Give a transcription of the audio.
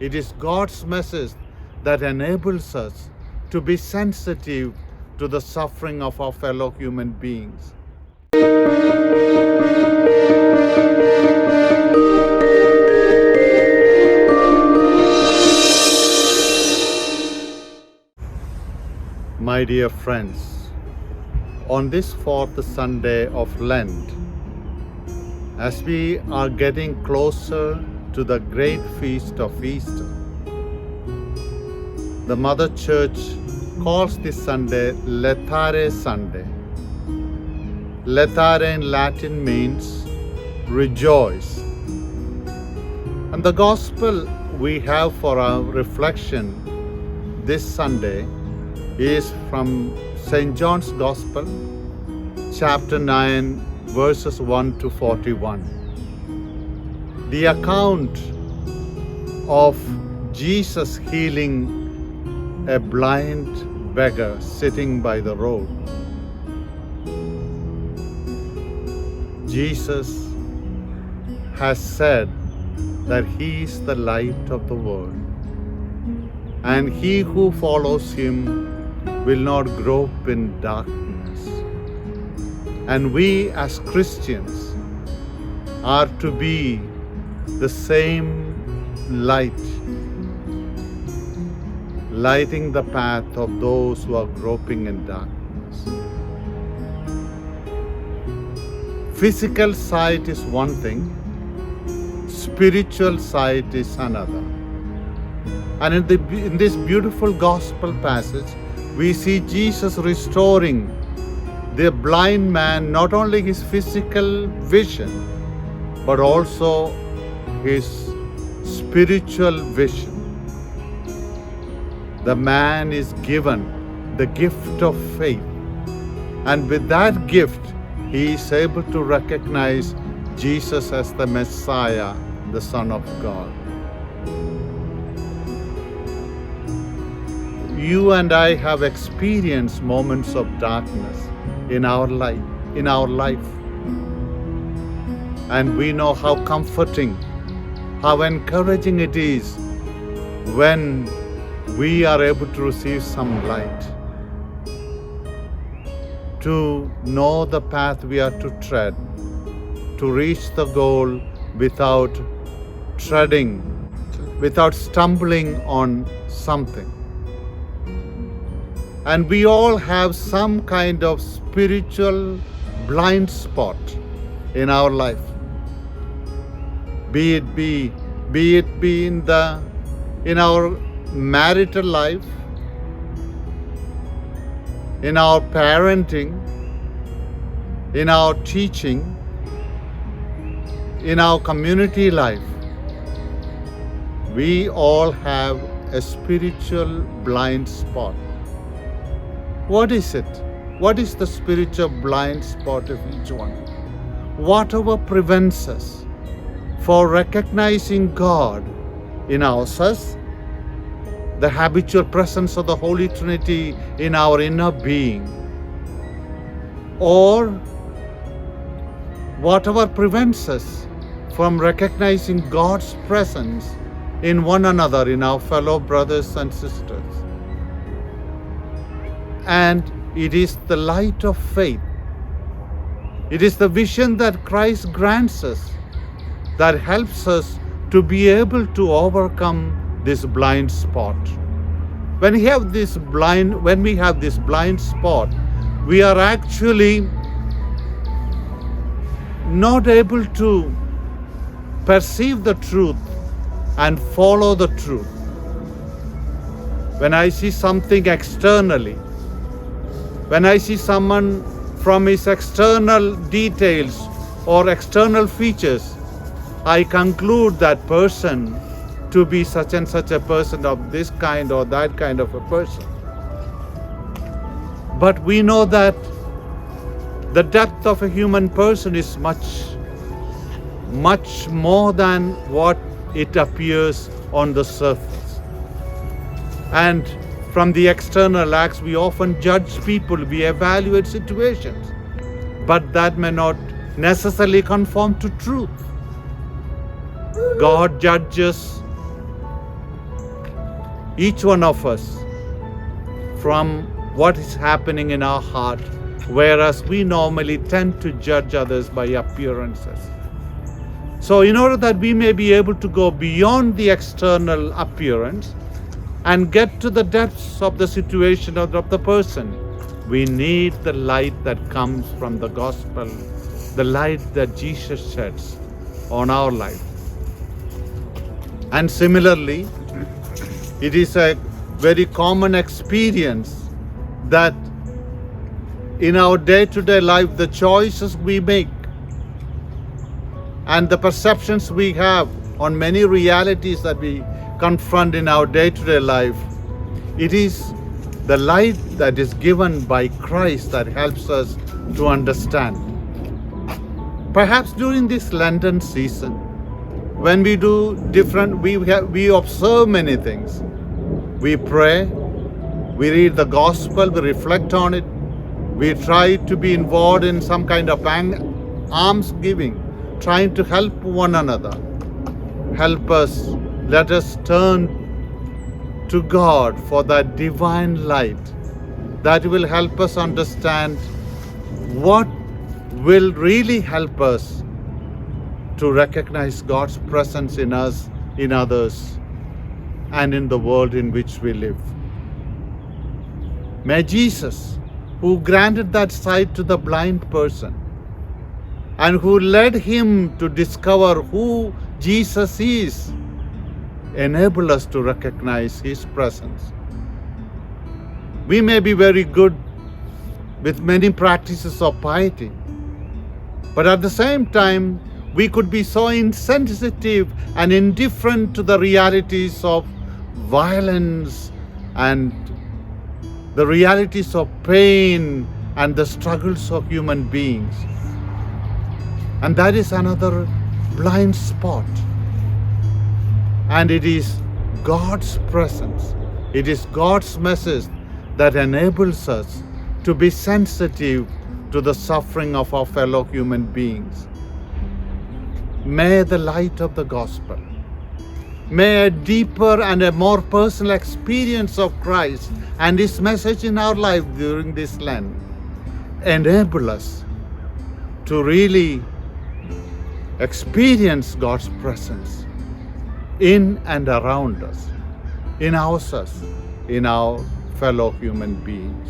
It is God's message that enables us to be sensitive to the suffering of our fellow human beings. My dear friends, on this fourth Sunday of Lent, as we are getting closer to the great feast of Easter, the Mother Church calls this Sunday Letare Sunday. Letare in Latin means rejoice. And the Gospel we have for our reflection this Sunday is from St. John's Gospel, chapter 9, verses 1 to 41. The account of Jesus healing a blind beggar sitting by the road. Jesus has said that He is the light of the world, and he who follows Him will not grope in darkness. And we as Christians are to be the same light, lighting the path of those who are groping in darkness. Physical sight is one thing, spiritual sight is another. And in this beautiful gospel passage, we see Jesus restoring the blind man not only his physical vision, but also his spiritual vision. The man is given the gift of faith, and with that gift, he is able to recognize Jesus as the Messiah, the Son of God. You and I have experienced moments of darkness in our life. And we know how comforting, how encouraging it is when we are able to receive some light, to know the path we are to tread, to reach the goal without stumbling on something. And we all have some kind of spiritual blind spot in our life. Be it be in our marital life, in our parenting, in our teaching, in our community life. We all have a spiritual blind spot. What is it? What is the spiritual blind spot of each one? Whatever prevents us from recognizing God in ourselves, the habitual presence of the Holy Trinity in our inner being, or whatever prevents us from recognizing God's presence in one another, in our fellow brothers and sisters. And it is the light of faith. It is the vision that Christ grants us that helps us to be able to overcome this blind spot. When we have this blind spot, we are actually not able to perceive the truth and follow the truth. When I see something externally, when I see someone from his external details or external features, I conclude that person to be such and such a person, of this kind or that kind of a person. But we know that the depth of a human person is much more than what it appears on the surface. And from the external acts, we often judge people, we evaluate situations, but that may not necessarily conform to truth. God judges each one of us from what is happening in our heart, whereas we normally tend to judge others by appearances. So in order that we may be able to go beyond the external appearance and get to the depths of the situation of the person, we need the light that comes from the gospel, the light that Jesus sheds on our life. And similarly, it is a very common experience that in our day-to-day life, the choices we make and the perceptions we have on many realities that we confront in our day-to-day life, it is the light that is given by Christ that helps us to understand. Perhaps during this Lenten season, when we do we observe many things. We pray, we read the gospel, we reflect on it, we try to be involved in some kind of alms giving, trying to help one another. Help us, let us turn to God for that divine light that will help us understand what will really help us to recognize God's presence in us, in others, and in the world in which we live. May Jesus, who granted that sight to the blind person and who led him to discover who Jesus is, enable us to recognize his presence. We may be very good with many practices of piety, but at the same time, we could be so insensitive and indifferent to the realities of violence and the realities of pain and the struggles of human beings. And that is another blind spot. And it is God's presence, it is God's message that enables us to be sensitive to the suffering of our fellow human beings. May the light of the gospel, may a deeper and a more personal experience of Christ and his message in our life during this Lent enable us to really experience God's presence in and around us, in ourselves, in our fellow human beings.